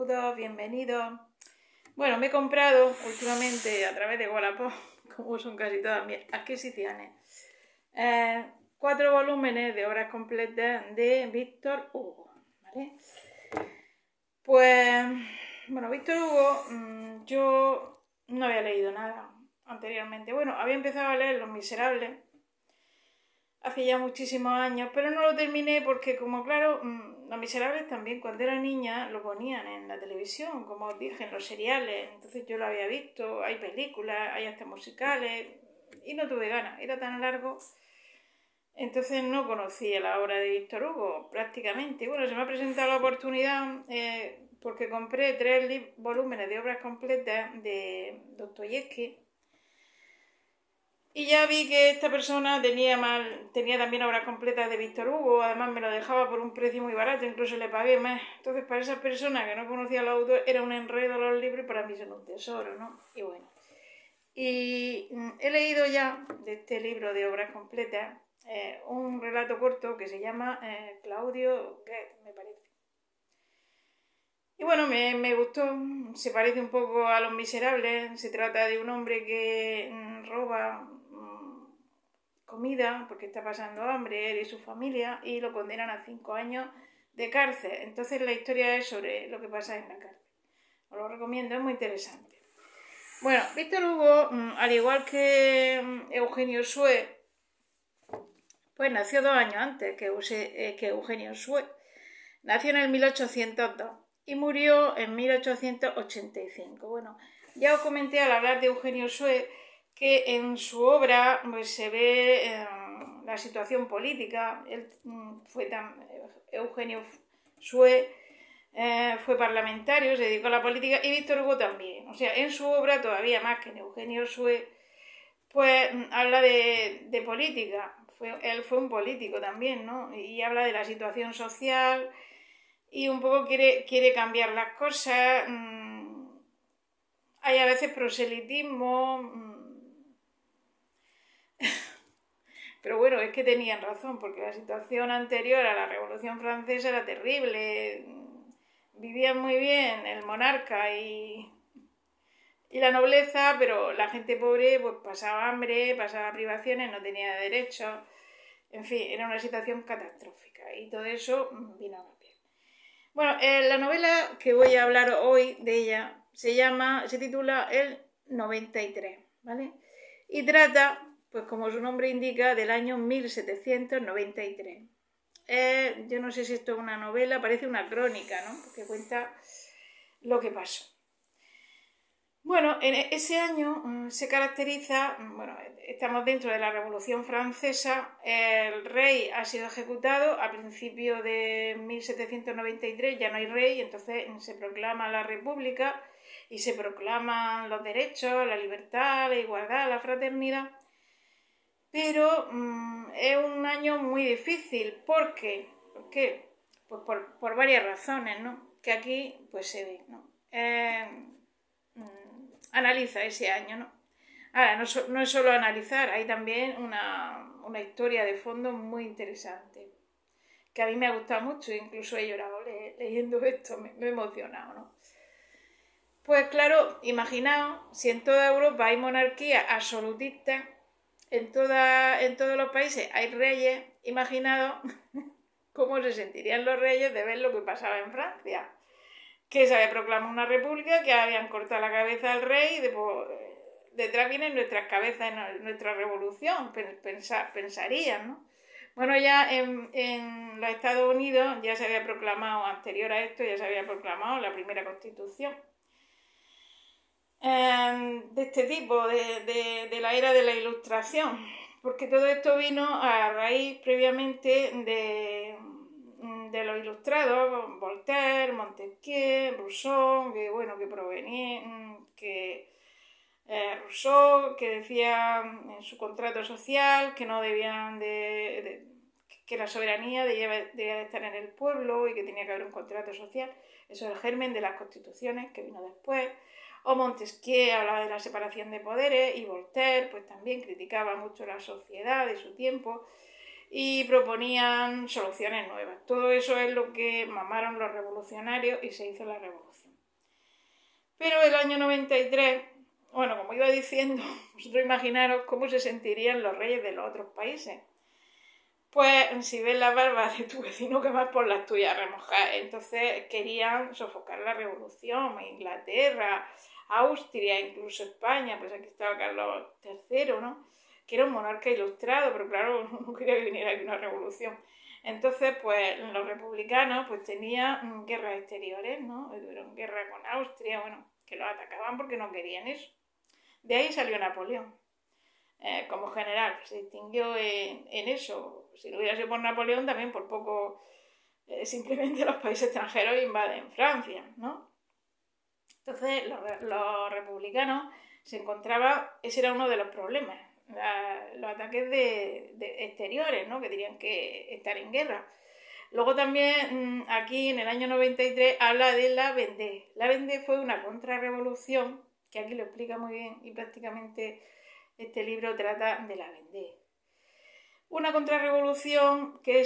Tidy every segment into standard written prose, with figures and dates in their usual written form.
Saludos, bienvenidos. Bueno, me he comprado últimamente a través de Wallapop, como son casi todas mis adquisiciones, 4 volúmenes de obras completas de Víctor Hugo, ¿vale? Pues, bueno, Víctor Hugo, yo no había leído nada anteriormente. Bueno, había empezado a leer Los Miserables hace ya muchísimos años, pero no lo terminé porque, como claro, Los Miserables también cuando era niña lo ponían en la televisión, como os dije, en los seriales, entonces yo lo había visto, hay películas, hay hasta musicales, y no tuve ganas, era tan largo, entonces no conocía la obra de Víctor Hugo prácticamente. Bueno, se me ha presentado la oportunidad porque compré 3 volúmenes de obras completas de Dostoyevski. Y ya vi que esta persona tenía también obras completas de Víctor Hugo, además me lo dejaba por un precio muy barato, incluso le pagué más. Entonces para esa persona que no conocía al autor era un enredo los libros y para mí son un tesoro, ¿no? Y bueno, he leído ya de este libro de obras completas un relato corto que se llama Claudio Goethe, me parece. Y bueno, me gustó, se parece un poco a Los Miserables, se trata de un hombre que roba comida porque está pasando hambre él y su familia y lo condenan a 5 años de cárcel. Entonces la historia es sobre lo que pasa en la cárcel. Os lo recomiendo, es muy interesante. Bueno, Víctor Hugo, al igual que Eugenio Sue, pues nació 2 años antes que Eugenio Sue. Nació en el 1802 y murió en 1885. Bueno, ya os comenté al hablar de Eugenio Sue que en su obra pues, se ve la situación política. Eugenio Sue fue parlamentario, se dedicó a la política, y Víctor Hugo también. O sea, en su obra, todavía más que en Eugenio Sue, pues habla de política. Él fue un político también, ¿no? Y habla de la situación social y un poco quiere cambiar las cosas. Hay a veces proselitismo. Pero bueno, es que tenían razón, porque la situación anterior a la Revolución Francesa era terrible. Vivían muy bien el monarca y la nobleza, pero la gente pobre pues pasaba hambre, pasaba privaciones, no tenía derechos. En fin, era una situación catastrófica y todo eso vino a cambiar. Bueno, la novela que voy a hablar hoy de ella se titula El 93, ¿vale? Y trata, pues como su nombre indica, del año 1793. Yo no sé si esto es una novela, parece una crónica, ¿no? Porque cuenta lo que pasó. Bueno, en ese año se caracteriza, bueno, estamos dentro de la Revolución Francesa, el rey ha sido ejecutado a principios de 1793, ya no hay rey, entonces se proclama la República y se proclaman los derechos, la libertad, la igualdad, la fraternidad, pero es un año muy difícil, ¿por qué? ¿Por qué? Pues por varias razones, ¿no? Que aquí pues se ve, ¿no? Analiza ese año, ¿no? Ahora, no es solo analizar, hay también una historia de fondo muy interesante, que a mí me ha gustado mucho, incluso he llorado leyendo esto, me he emocionado, ¿no? Pues claro, imaginaos si en toda Europa hay monarquías absolutistas, en todos los países hay reyes, imaginaos cómo se sentirían los reyes de ver lo que pasaba en Francia, que se había proclamado una república, que habían cortado la cabeza al rey, y detrás vienen nuestras cabezas, nuestra revolución, pensarían, ¿no? Bueno, ya en los Estados Unidos ya se había proclamado, anterior a esto, ya se había proclamado la primera constitución de este tipo, de la era de la Ilustración, porque todo esto vino a raíz previamente de los ilustrados, Voltaire, Montesquieu, Rousseau, Rousseau, que decía en su contrato social que no debían que la soberanía debía de estar en el pueblo y que tenía que haber un contrato social. Eso es el germen de las constituciones que vino después. O Montesquieu hablaba de la separación de poderes y Voltaire pues también criticaba mucho la sociedad de su tiempo. y proponían soluciones nuevas. Todo eso es lo que mamaron los revolucionarios y se hizo la revolución. Pero el año 93, bueno, como iba diciendo, vosotros imaginaros cómo se sentirían los reyes de los otros países. Pues si ves las barbas de tu vecino, que más por las tuyas remojar. Entonces querían sofocar la revolución. Inglaterra, Austria, incluso España, pues aquí estaba Carlos III, ¿no? Que era un monarca ilustrado, pero claro, no quería que viniera aquí una revolución. Entonces, pues los republicanos pues tenían guerras exteriores, ¿no? Tuvieron guerra con Austria, bueno, que los atacaban porque no querían eso. De ahí salió Napoleón. Como general, se distinguió en eso. Si lo hubiera sido por Napoleón, también por poco, simplemente los países extranjeros invaden Francia, ¿no? Entonces, los republicanos se encontraban, ese era uno de los problemas, los ataques de exteriores, ¿no? Que tenían que estar en guerra. Luego también, aquí en el año 93, habla de la Vendée. La Vendée fue una contrarrevolución, que aquí lo explica muy bien y prácticamente este libro trata de la Vendée. Una contrarrevolución que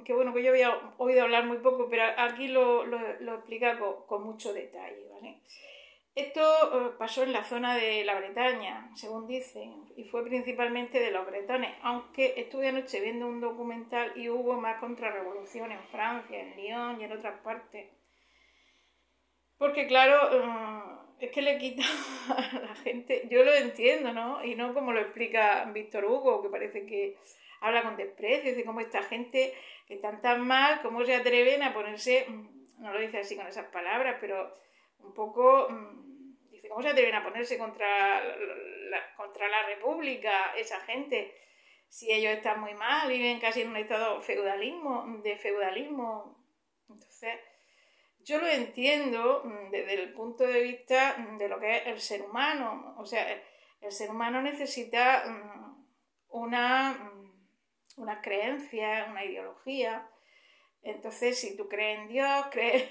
yo había oído hablar muy poco, pero aquí lo explica con mucho detalle, ¿vale? Esto pasó en la zona de la Bretaña, según dicen, y fue principalmente de los bretones, aunque estuve anoche viendo un documental y hubo más contrarrevolución en Francia, en Lyon y en otras partes. Porque claro, es que le quita a la gente, yo lo entiendo, ¿no? Y no como lo explica Víctor Hugo, que parece que habla con desprecio, dice cómo esta gente que están tan mal, cómo se atreven a ponerse, no lo dice así con esas palabras, pero un poco, dice cómo se atreven a ponerse contra la República, esa gente, si ellos están muy mal, viven casi en un estado de feudalismo, entonces yo lo entiendo desde el punto de vista de lo que es el ser humano. O sea, el ser humano necesita una creencia, una ideología. Entonces, si tú crees en Dios, crees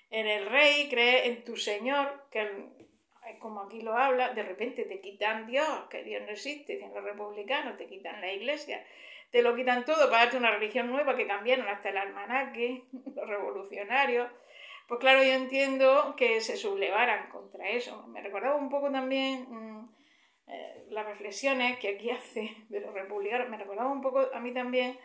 en el rey, crees en tu Señor, que como aquí lo habla, de repente te quitan Dios, que Dios no existe, dicen los republicanos, te quitan la iglesia, te lo quitan todo para darte una religión nueva que cambiaron hasta el almanaque, los revolucionarios. Pues claro, yo entiendo que se sublevaran contra eso. Me recordaba un poco también las reflexiones que aquí hace de los republicanos, me recordaba un poco a mí también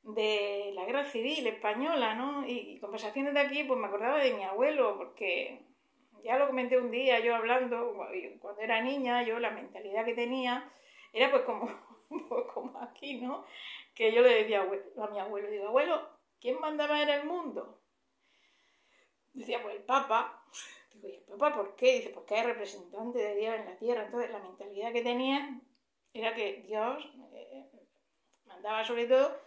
de la guerra civil española, ¿no? Y conversaciones de aquí, pues me acordaba de mi abuelo, porque ya lo comenté un día yo hablando, cuando era niña, yo la mentalidad que tenía era pues como aquí, ¿no? Que yo le decía a mi abuelo, digo, abuelo, ¿quién mandaba en el mundo? Decía, pues el Papa. Digo, ¿y el Papa por qué? Dice, porque es representante de Dios en la tierra. Entonces la mentalidad que tenía era que Dios mandaba sobre todo.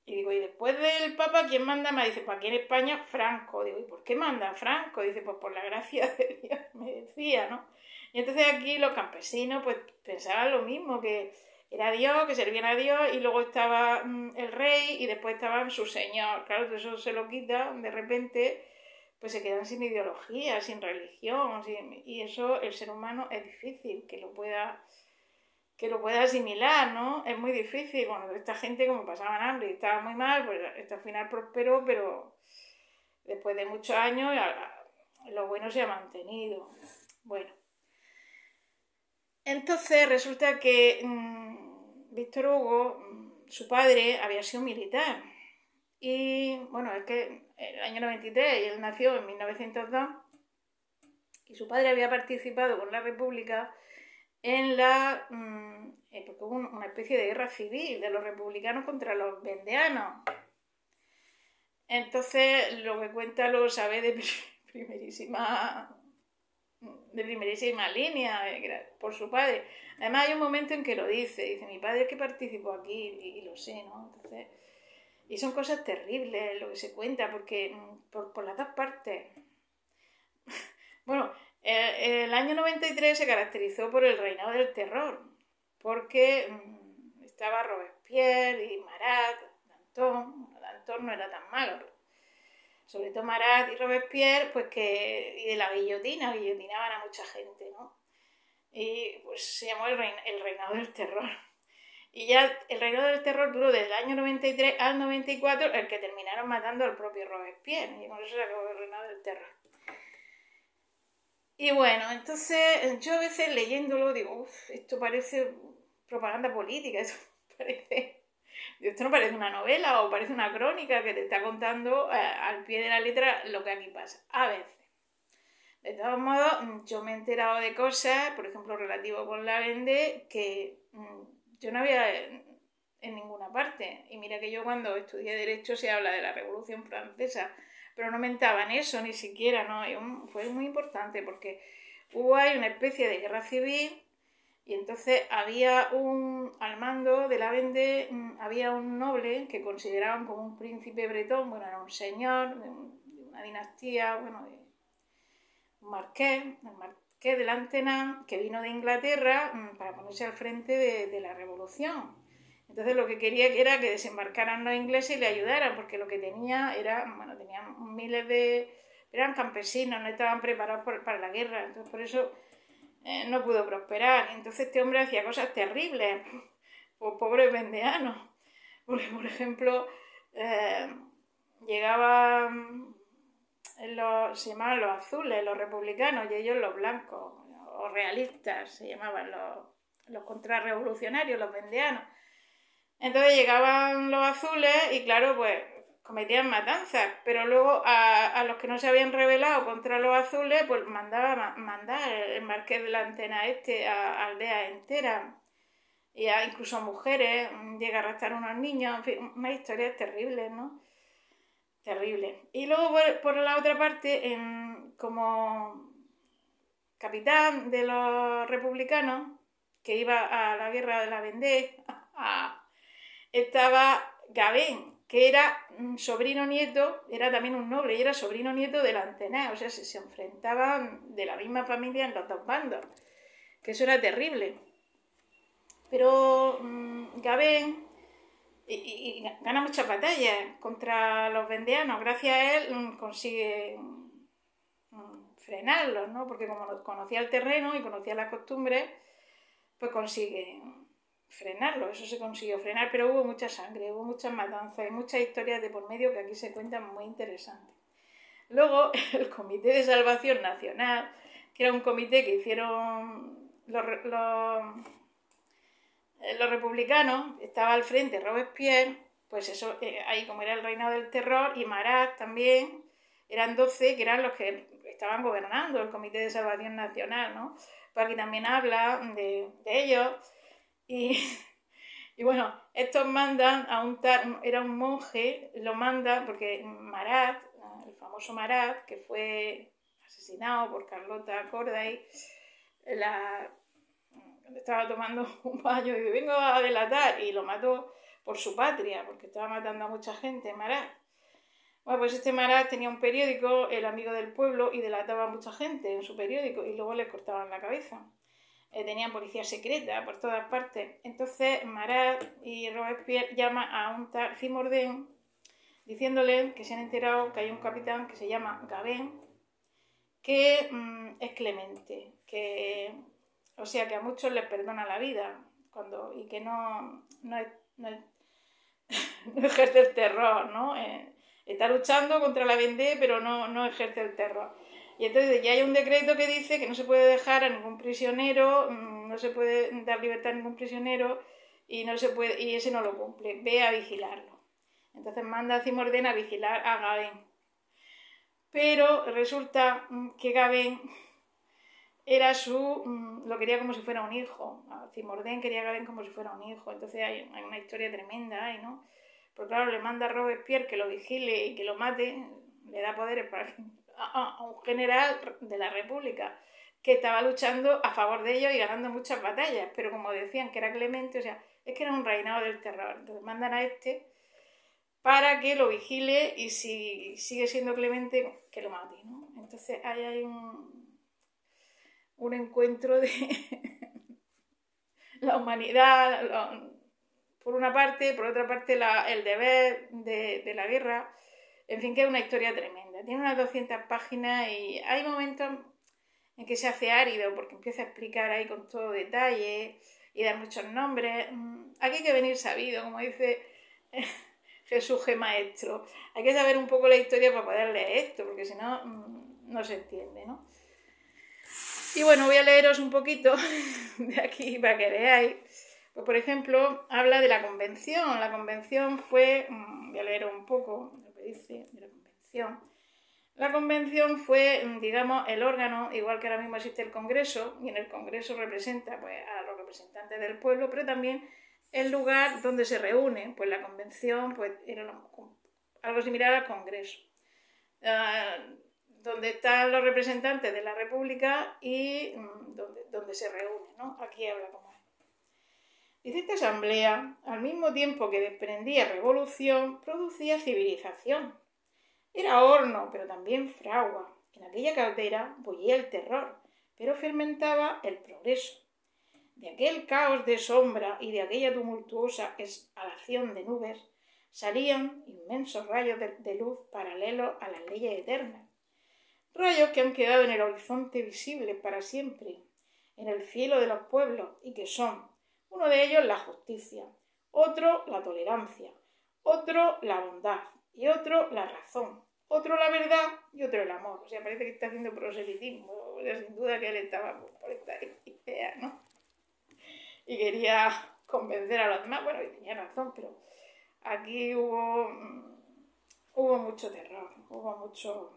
Y digo, ¿y después del Papa quién manda más? Dice, pues aquí en España Franco. Digo, ¿y por qué manda Franco? Dice, pues por la gracia de Dios, me decía, ¿no? Y entonces aquí los campesinos pues pensaban lo mismo, que era Dios, que servían a Dios, y luego estaba el rey y después estaba su señor. Claro, todo eso se lo quita, de repente pues se quedan sin ideología, sin religión, y eso el ser humano es difícil que lo pueda asimilar, ¿no? Es muy difícil. Bueno, esta gente como pasaban hambre y estaba muy mal, pues al final prosperó, pero después de muchos años lo bueno se ha mantenido. Bueno, entonces resulta que Víctor Hugo, su padre, había sido militar. Y bueno, es que en el año 93, y él nació en 1902, y su padre había participado con la República en porque hubo una especie de guerra civil de los republicanos contra los vendeanos. Entonces, lo que cuenta lo sabe de primerísima línea, por su padre. Además, hay un momento en que lo dice, mi padre es que participó aquí, y lo sé, ¿no? Entonces, y son cosas terribles lo que se cuenta, porque por las dos partes. Bueno, el año 93 se caracterizó por el reinado del terror, porque estaba Robespierre y Marat, Danton no era tan malo, pero sobre todo Marat y Robespierre, pues y de la guillotinaban a mucha gente, ¿no? Y pues se llamó el reinado del terror. Y ya el reinado del terror duró desde el año 93 al 94, el que terminaron matando al propio Robespierre, y con eso se acabó el reinado del terror. Y bueno, entonces yo a veces leyéndolo digo, uff, esto parece propaganda política, esto no parece una novela o parece una crónica que te está contando al pie de la letra lo que aquí pasa, a veces. De todos modos, yo me he enterado de cosas, por ejemplo, relativo con la Vendée, que yo no había en ninguna parte. Y mira que yo cuando estudié Derecho se habla de la Revolución Francesa, pero no mentaban eso ni siquiera, ¿no? Fue muy importante porque hubo ahí una especie de guerra civil y entonces había al mando de la Vendée, había un noble que consideraban como un príncipe bretón, bueno, era un señor de una dinastía, bueno, el marqués de Lantenay, que vino de Inglaterra para ponerse al frente de la revolución. Entonces lo que quería era que desembarcaran los ingleses y le ayudaran, porque lo que tenía era, bueno, tenían miles de... eran campesinos, no estaban preparados para la guerra, entonces por eso no pudo prosperar. Entonces este hombre hacía cosas terribles, pues pobres vendeanos, porque por ejemplo llegaban... se llamaban los azules, los republicanos, y ellos los blancos, o realistas, se llamaban los contrarrevolucionarios, los vendeanos. Entonces llegaban los azules y claro, pues cometían matanzas, pero luego a los que no se habían rebelado contra los azules, pues mandaba mandar el marqués de Lantenay a aldeas enteras, y incluso a mujeres, llega a arrastrar unos niños, en fin, unas historias terribles, ¿no? Terrible. Y luego por la otra parte, como capitán de los republicanos, que iba a la guerra de la Vendée, estaba Gavin, que era sobrino nieto, era también un noble, y era sobrino nieto de Lantenay, o sea, se enfrentaban de la misma familia en los dos bandos, que eso era terrible. Pero Gavin... Y gana muchas batallas contra los vendeanos. Gracias a él consigue frenarlos, ¿no? Porque como conocía el terreno y conocía las costumbres, pues consigue frenarlos. Eso se consiguió frenar, pero hubo mucha sangre, hubo muchas matanzas y muchas historias de por medio que aquí se cuentan muy interesantes. Luego, el Comité de Salvación Nacional, que era un comité que hicieron los republicanos, estaba al frente Robespierre, pues eso, ahí como era el reinado del terror, y Marat también, eran 12 que eran los que estaban gobernando el Comité de Salvación Nacional, ¿no? Pues aquí también habla de ellos, y bueno, estos mandan a era un monje, lo mandan, porque Marat, el famoso Marat, que fue asesinado por Carlota Corday, estaba tomando un baño y dice, vengo a delatar, y lo mató por su patria, porque estaba matando a mucha gente, Marat. Bueno, pues este Marat tenía un periódico, El Amigo del Pueblo, y delataba a mucha gente en su periódico, y luego les cortaban la cabeza. Tenían policía secreta por todas partes. Entonces Marat y Robespierre llaman a un tal Simordain, diciéndole que se han enterado que hay un capitán que se llama Gavin, que es clemente, o sea que a muchos les perdona la vida y que no ejerce el terror, ¿no? Está luchando contra la Vendée, pero no ejerce el terror. Y entonces ya hay un decreto que dice que no se puede dejar a ningún prisionero, no se puede dar libertad a ningún prisionero y ese no lo cumple, ve a vigilarlo. Entonces manda a Simordain a vigilar a Gavin. Pero resulta que Gavin lo quería como si fuera un hijo. Simordain quería a Gavin como si fuera un hijo. Entonces hay una historia tremenda ahí, ¿no? Porque claro, le manda a Robespierre que lo vigile y que lo mate, le da poderes a un general de la República que estaba luchando a favor de ellos y ganando muchas batallas, pero como decían que era clemente, o sea, es que era un reinado del terror. Entonces mandan a para que lo vigile y si sigue siendo clemente, que lo mate, ¿no? Entonces ahí hay un encuentro de la humanidad, por una parte, por otra parte el deber de la guerra, en fin, que es una historia tremenda. Tiene unas 200 páginas y hay momentos en que se hace árido porque empieza a explicar ahí con todo detalle y dar muchos nombres. aquí hay que venir sabido, como dice Jesús G. Maestro. Hay que saber un poco la historia para poder leer esto, porque si no, no se entiende, ¿no? Y bueno, voy a leeros un poquito de aquí para que veáis. Pues, por ejemplo, habla de la convención. La convención fue, voy a leer un poco lo que dice de la convención. La convención fue, digamos, el órgano, igual que ahora mismo existe el Congreso, y en el Congreso representa pues, a los representantes del pueblo, pero también el lugar donde se reúne. Pues la convención pues, era algo similar al Congreso, donde están los representantes de la República y donde se reúnen, ¿no? Aquí habla como es. Dice, esta asamblea, al mismo tiempo que desprendía revolución, producía civilización. Era horno, pero también fragua. En aquella caldera bullía el terror, pero fermentaba el progreso. De aquel caos de sombra y de aquella tumultuosa exhalación de nubes salían inmensos rayos de luz paralelos a las leyes eternas. Rayos que han quedado en el horizonte visible para siempre, en el cielo de los pueblos, y que son, uno de ellos la justicia, otro la tolerancia, otro la bondad, y otro la razón, otro la verdad y otro el amor. O sea, parece que está haciendo proselitismo, o sea, sin duda que él estaba por esta idea, ¿no? Y quería convencer a los demás, bueno, y tenía razón, pero aquí hubo mucho terror, hubo muchos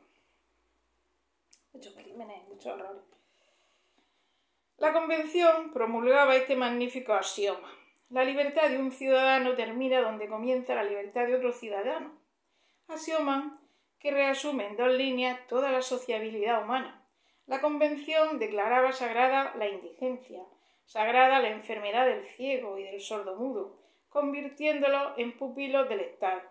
crímenes, muchos horrores. La convención promulgaba este magnífico axioma: la libertad de un ciudadano termina donde comienza la libertad de otro ciudadano. Axioma que reasume en dos líneas toda la sociabilidad humana. La convención declaraba sagrada la indigencia, sagrada la enfermedad del ciego y del sordomudo, convirtiéndolos en pupilos del Estado.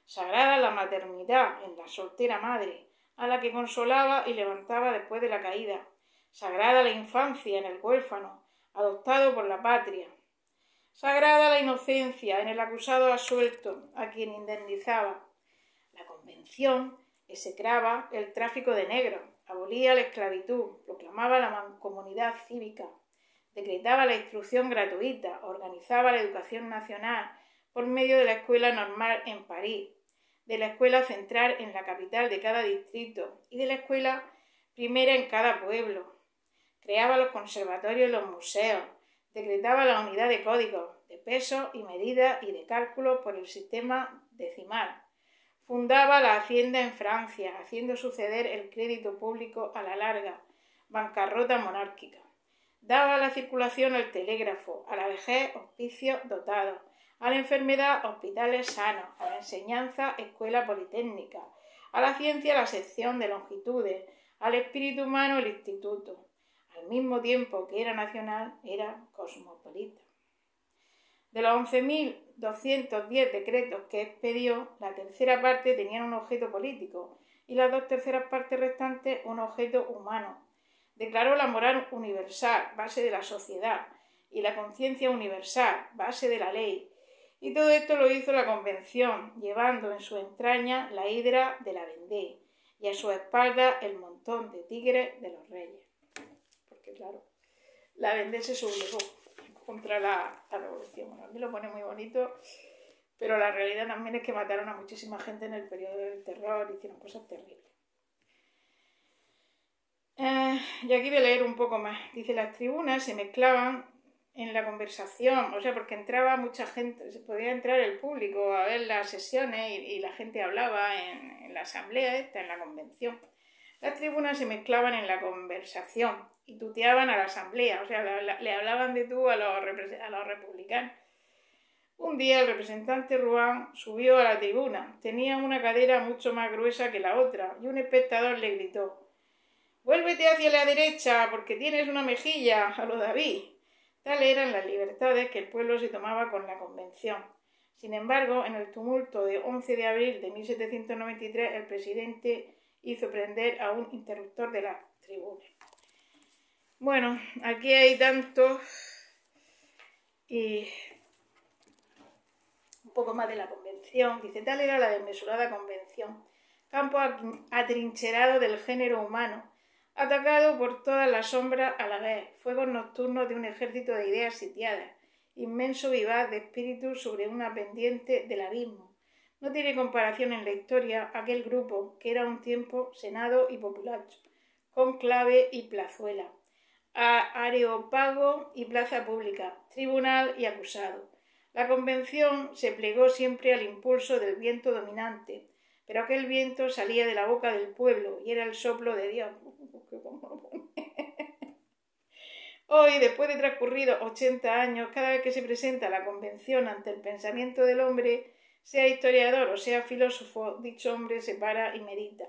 Sagrada la maternidad en la soltera madre, a la que consolaba y levantaba después de la caída. Sagrada la infancia en el huérfano, adoptado por la patria. Sagrada la inocencia en el acusado absuelto, a quien indemnizaba. La convención execraba el tráfico de negros, abolía la esclavitud, proclamaba la mancomunidad cívica, decretaba la instrucción gratuita, organizaba la educación nacional por medio de la escuela normal en París, de la escuela central en la capital de cada distrito y de la escuela primera en cada pueblo. Creaba los conservatorios y los museos, decretaba la unidad de códigos, de pesos y medidas y de cálculos por el sistema decimal. Fundaba la hacienda en Francia, haciendo suceder el crédito público a la larga, bancarrota monárquica. Daba a la circulación el telégrafo, a la vejez hospicios dotados, a la enfermedad hospitales sanos, a la enseñanza escuela politécnica, a la ciencia la sección de longitudes, al espíritu humano el instituto. Al mismo tiempo que era nacional, era cosmopolita. De los 11.210 decretos que expedió, la tercera parte tenían un objeto político y las 2/3 partes restantes un objeto humano. Declaró la moral universal, base de la sociedad, y la conciencia universal, base de la ley. Y todo esto lo hizo la Convención, llevando en su entraña la hidra de la Vendée y a su espalda el montón de tigres de los reyes. Porque claro, la Vendée se sublevó contra la revolución. Bueno, a mí lo pone muy bonito, pero la realidad también es que mataron a muchísima gente en el periodo del terror y hicieron cosas terribles. Y aquí voy a leer un poco más. Dice, las tribunas se mezclaban en la conversación, o sea, porque entraba mucha gente, se podía entrar el público a ver las sesiones y la gente hablaba en la asamblea esta, en la convención. Las tribunas se mezclaban en la conversación y tuteaban a la asamblea, o sea, le hablaban de tú a los republicanos. Un día el representante Rouen subió a la tribuna, tenía una cadera mucho más gruesa que la otra y un espectador le gritó: «Vuélvete hacia la derecha porque tienes una mejilla a lo David». Tal eran las libertades que el pueblo se tomaba con la convención. Sin embargo, en el tumulto de 11 de abril de 1793, el presidente hizo prender a un interruptor de la tribuna. Bueno, aquí hay tantos y un poco más de la convención. Dice, tal era la desmesurada convención, campo atrincherado del género humano, atacado por todas las sombras a la vez, fuegos nocturnos de un ejército de ideas sitiadas, inmenso vivaz de espíritu sobre una pendiente del abismo. No tiene comparación en la historia aquel grupo que era un tiempo Senado y Populacho, conclave y plazuela, areópago y plaza pública, tribunal y acusado. La convención se plegó siempre al impulso del viento dominante, pero aquel viento salía de la boca del pueblo y era el soplo de Dios. Hoy, después de transcurridos 80 años, cada vez que se presenta la convención ante el pensamiento del hombre, sea historiador o sea filósofo, dicho hombre se para y medita.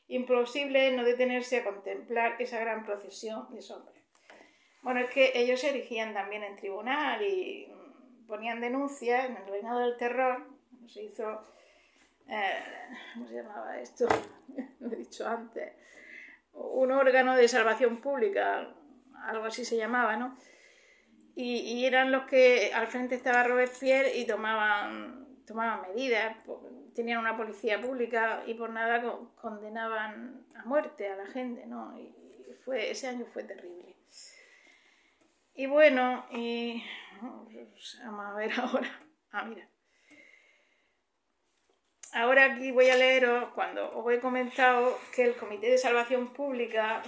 Imposible es no detenerse a contemplar esa gran procesión de sombras. Bueno, es que ellos se erigían también en tribunal y ponían denuncias en el reinado del terror. Se hizo, ¿cómo se llamaba esto? Lo he dicho antes. Un órgano de salvación pública, algo así se llamaba, ¿no? Y eran los que al frente estaba Robespierre y tomaban medidas, tenían una policía pública y por nada condenaban a muerte a la gente, ¿no? Y ese año fue terrible. Y bueno, vamos a ver ahora. Mira. Ahora aquí voy a leeros cuando os he comentado que el Comité de Salvación Pública,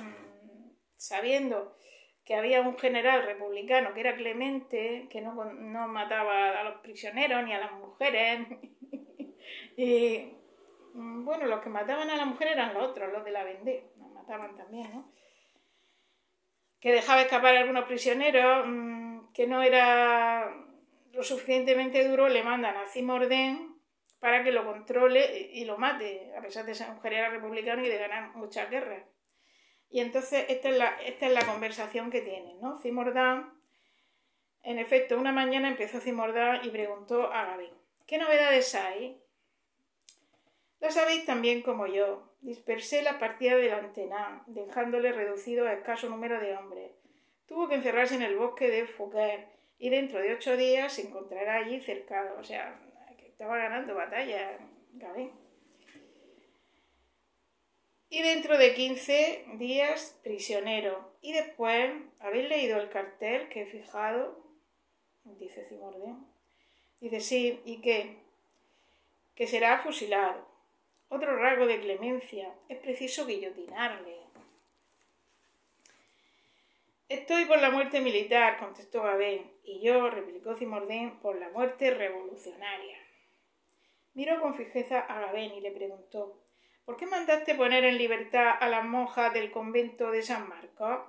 sabiendo que había un general republicano que era Clemente, que no mataba a los prisioneros ni a las mujeres, y bueno, los que mataban a las mujeres eran los otros, los de la Vendée, nos mataban también, ¿no? Que dejaba escapar a algunos prisioneros, que no era lo suficientemente duro, le mandan a Simordin para que lo controle y lo mate, a pesar de ser un general republicano y de ganar muchas guerras. Y entonces esta es la conversación que tienen, ¿no? Simordin, en efecto, una mañana empezó Simordin y preguntó a Gavin: ¿qué novedades hay? Las sabéis también como yo. Dispersé la partida de Lantenay, dejándole reducido a escaso número de hombres. Tuvo que encerrarse en el bosque de Fouquet y dentro de 8 días se encontrará allí cercado. O sea, que estaba ganando batalla Gavin. Y dentro de 15 días prisionero. Y después, ¿habéis leído el cartel que he fijado? Dice Simordin. Dice, sí, ¿y qué? Que será fusilado. Otro rasgo de clemencia, es preciso guillotinarle. Estoy por la muerte militar, contestó Gavin, y yo, replicó Simordin, por la muerte revolucionaria. Miró con fijeza a Gavin y le preguntó: ¿por qué mandaste poner en libertad a las monjas del convento de San Marcos?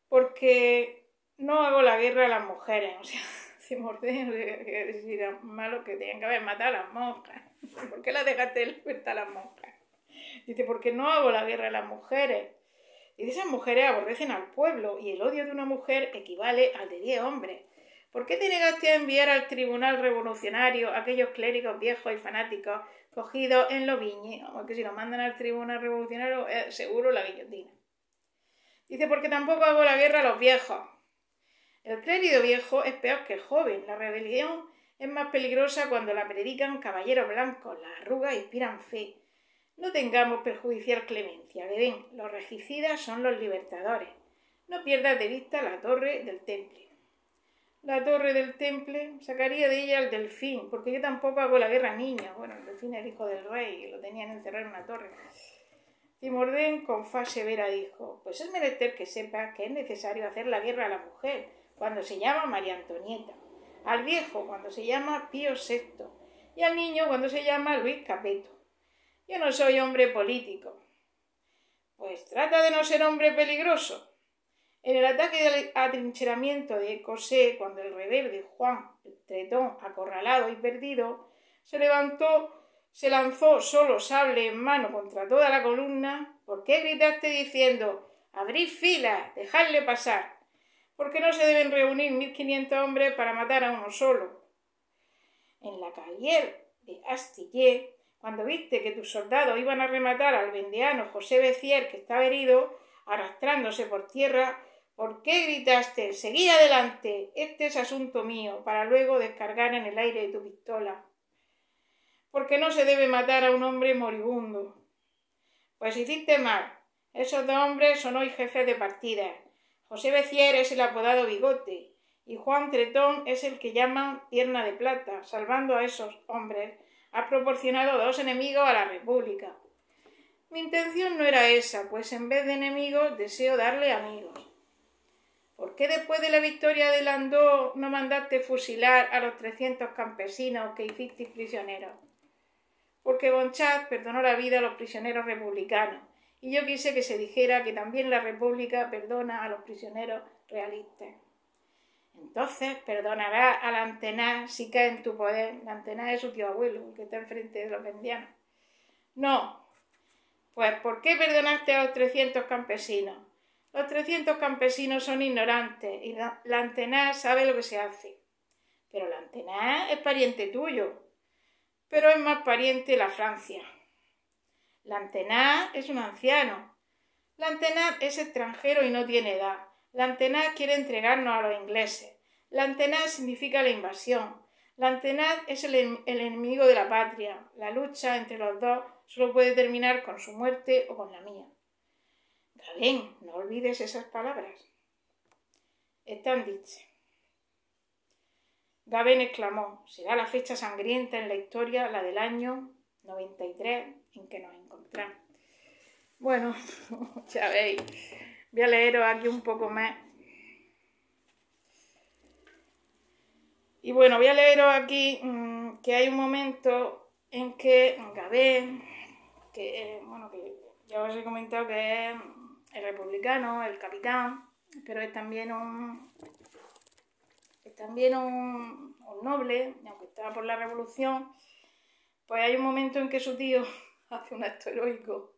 Porque no hago la guerra a las mujeres. O sea, Simordin era malo que tenían que haber matado a las monjas. ¿Por qué las dejaste en libertad a las monjas? Dice, porque no hago la guerra a las mujeres. Y esas mujeres aborrecen al pueblo y el odio de una mujer equivale al de 10 hombres. ¿Por qué te negaste a enviar al tribunal revolucionario a aquellos clérigos viejos y fanáticos cogidos en Louvigny? Porque si los mandan al tribunal revolucionario, seguro la guillotina. Dice, porque tampoco hago la guerra a los viejos. El clérigo viejo es peor que el joven. La rebelión es más peligrosa cuando la predican caballeros blancos. Las arrugas inspiran fe. No tengamos perjudicial clemencia. Ven, los regicidas son los libertadores. No pierdas de vista la torre del temple. La torre del temple, sacaría de ella el delfín, porque yo tampoco hago la guerra a niños. Bueno, el delfín es el hijo del rey y lo tenían encerrado en una torre. Simordin con faz severa dijo: pues es menester que sepas que es necesario hacer la guerra a la mujer cuando se llama María Antonieta, al viejo cuando se llama Pío VI y al niño cuando se llama Luis Capeto. Yo no soy hombre político. Pues trata de no ser hombre peligroso. En el ataque de atrincheramiento de Cossé, cuando el rebelde Juan Tretón, acorralado y perdido, se lanzó solo sable en mano contra toda la columna, ¿por qué gritaste diciendo: abrid filas, dejadle pasar? Porque no se deben reunir 1500 hombres para matar a uno solo. En la Carrière de Astillé, cuando viste que tus soldados iban a rematar al vendeano José Bézier, que estaba herido, arrastrándose por tierra, ¿por qué gritaste: seguí adelante, este es asunto mío, para luego descargar en el aire de tu pistola? Porque no se debe matar a un hombre moribundo. Pues hiciste mal. Esos 2 hombres son hoy jefes de partida. José Bézier es el apodado Bigote, y Juan Tretón es el que llaman pierna de plata. Salvando a esos hombres, ha proporcionado 2 enemigos a la República. Mi intención no era esa, pues en vez de enemigos deseo darle amigos. ¿Por qué después de la victoria de Landó no mandaste fusilar a los 300 campesinos que hicisteis prisioneros? Porque Bonchat perdonó la vida a los prisioneros republicanos, y yo quise que se dijera que también la República perdona a los prisioneros realistas. Entonces perdonará a Lantenaz si cae en tu poder. Lantenaz es su tío abuelo, el que está enfrente de los vendianos. No. Pues, ¿por qué perdonaste a los 300 campesinos? Los 300 campesinos son ignorantes y Lantenaz sabe lo que se hace. Pero Lantenaz es pariente tuyo. Pero es más pariente la Francia. Lantenaz es un anciano. Lantenaz es extranjero y no tiene edad. Lantenaz quiere entregarnos a los ingleses. Lantenaz significa la invasión. Lantenaz es el enemigo de la patria. La lucha entre los dos solo puede terminar con su muerte o con la mía. Gabén, no olvides esas palabras. Están dichas. Gabén exclamó: será la fecha sangrienta en la historia, la del año 93 en que nos encontramos. Bueno, ya veis, voy a leeros aquí un poco más. Y bueno, voy a leeros aquí que hay un momento en que Gabén, que ya os he comentado que es el republicano, el capitán, pero es también un noble, aunque estaba por la revolución, pues hay un momento en que su tío hace un acto heroico.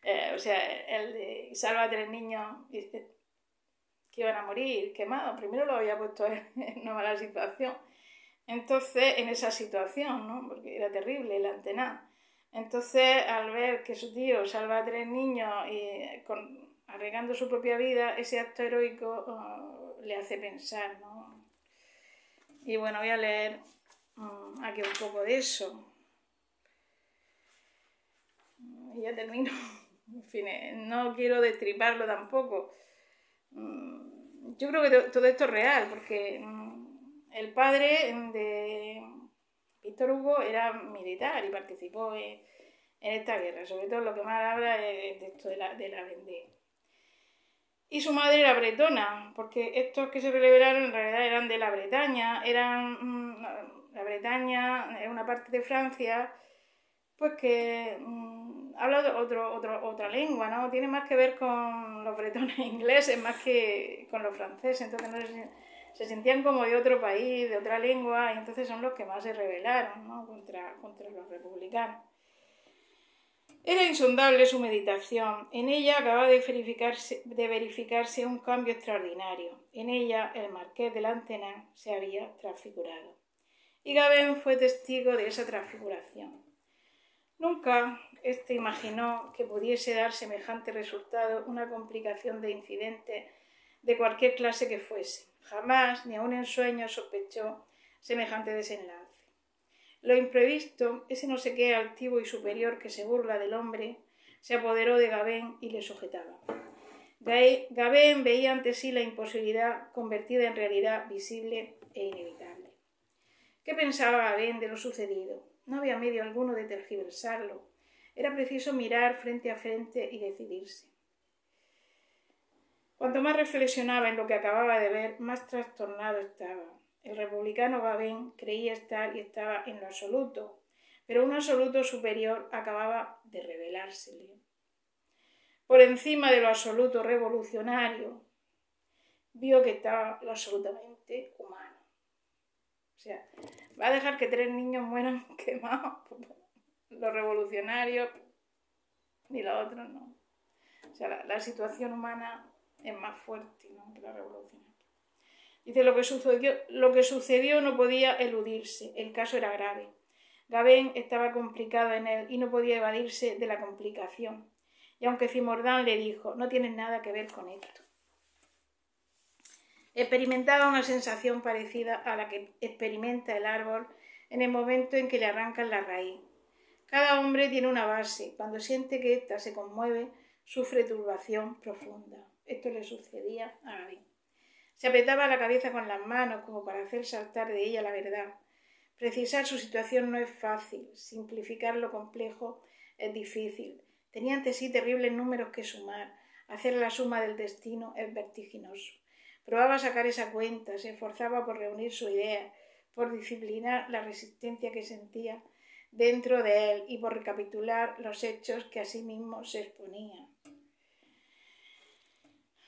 El de salva a 3 niños que iban a morir quemados. Primero lo había puesto en una mala situación. Entonces, en esa situación, ¿no? Porque era terrible la Lantenaz. Entonces, al ver que su tío salva a 3 niños y arriesgando su propia vida, ese acto heroico le hace pensar, ¿no? Y bueno, voy a leer aquí un poco de eso. Y ya termino. En fin, no quiero destriparlo tampoco. Yo creo que todo esto es real, porque el padre de Víctor Hugo era militar y participó en esta guerra. Sobre todo lo que más habla es de esto de la Vendée. Y su madre era bretona, porque estos que se rebelaron en realidad eran de la Bretaña. La Bretaña es una parte de Francia pues que habla otra lengua, ¿no? Tiene más que ver con los bretones ingleses más que con los franceses. Entonces no se sentían como de otro país, de otra lengua, y entonces son los que más se rebelaron, ¿no? contra los republicanos. Era insondable su meditación. En ella acababa de verificarse un cambio extraordinario. En ella el marqués de Lantenaz se había transfigurado. Y Gabén fue testigo de esa transfiguración. Nunca imaginó que pudiese dar semejante resultado una complicación de incidentes de cualquier clase que fuese. Jamás, ni aun en sueños, sospechó semejante desenlace. Lo imprevisto, ese no sé qué altivo y superior que se burla del hombre, se apoderó de Gabén y le sujetaba. Gabén veía ante sí la imposibilidad convertida en realidad visible e inevitable. ¿Qué pensaba Gabén de lo sucedido? No había medio alguno de tergiversarlo. Era preciso mirar frente a frente y decidirse. Cuanto más reflexionaba en lo que acababa de ver, más trastornado estaba. El republicano Gabén creía estar y estaba en lo absoluto, pero un absoluto superior acababa de revelársele. Por encima de lo absoluto revolucionario, vio que estaba lo absolutamente humano. O sea, va a dejar que 3 niños mueran quemados. Los revolucionarios ni los otros no. O sea, la situación humana es más fuerte, ¿no?, que la revolucionaria. Dice, lo que sucedió no podía eludirse. El caso era grave. Gabén estaba complicado en él y no podía evadirse de la complicación. Y aunque Simondon le dijo, no tienes nada que ver con esto, experimentaba una sensación parecida a la que experimenta el árbol en el momento en que le arrancan la raíz. Cada hombre tiene una base. Cuando siente que ésta se conmueve, sufre turbación profunda. Esto le sucedía a Gabén. Se apretaba la cabeza con las manos como para hacer saltar de ella la verdad. Precisar su situación no es fácil, simplificar lo complejo es difícil. Tenía ante sí terribles números que sumar. Hacer la suma del destino es vertiginoso. Probaba sacar esa cuenta, se esforzaba por reunir su idea, por disciplinar la resistencia que sentía dentro de él y por recapitular los hechos que a sí mismo se exponía.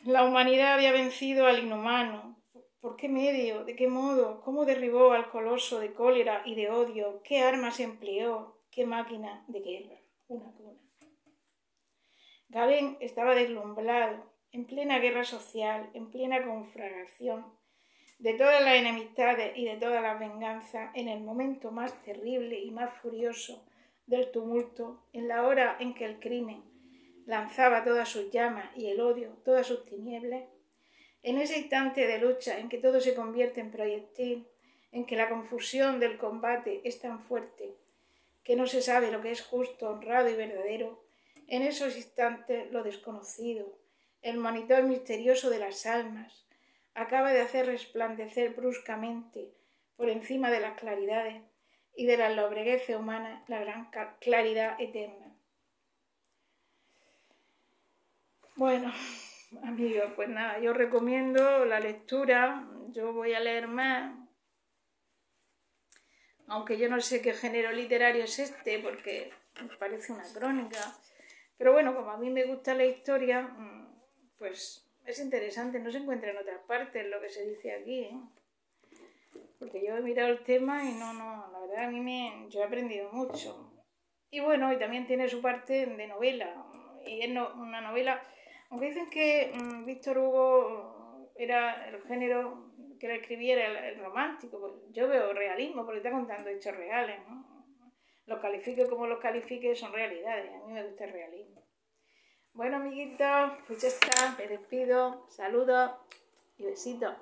La humanidad había vencido al inhumano. ¿Por qué medio? ¿De qué modo? ¿Cómo derribó al coloso de cólera y de odio? ¿Qué armas empleó? ¿Qué máquina de guerra? Una cuna. Gabén estaba deslumbrado, en plena guerra social, en plena conflagración de todas las enemistades y de todas las venganzas, en el momento más terrible y más furioso del tumulto, en la hora en que el crimen lanzaba todas sus llamas y el odio todas sus tinieblas, en ese instante de lucha en que todo se convierte en proyectil, en que la confusión del combate es tan fuerte que no se sabe lo que es justo, honrado y verdadero, en esos instantes lo desconocido, el monitor misterioso de las almas, acaba de hacer resplandecer bruscamente, por encima de las claridades y de las lobregueces humanas, la gran claridad eterna. Bueno, amigos, pues nada, yo recomiendo la lectura, yo voy a leer más, aunque yo no sé qué género literario es este, porque me parece una crónica, pero bueno, como a mí me gusta la historia, pues es interesante, no se encuentra en otras partes lo que se dice aquí, ¿eh? Porque yo he mirado el tema y no, la verdad a mí yo he aprendido mucho. Y bueno, y también tiene su parte de novela, y es una novela, aunque dicen que Víctor Hugo era el género que le escribiera el romántico, pues yo veo realismo porque está contando hechos reales, ¿no? Los califique como los califique, son realidades, a mí me gusta el realismo. Bueno, amiguitos, pues ya está, me despido, saludos y besitos.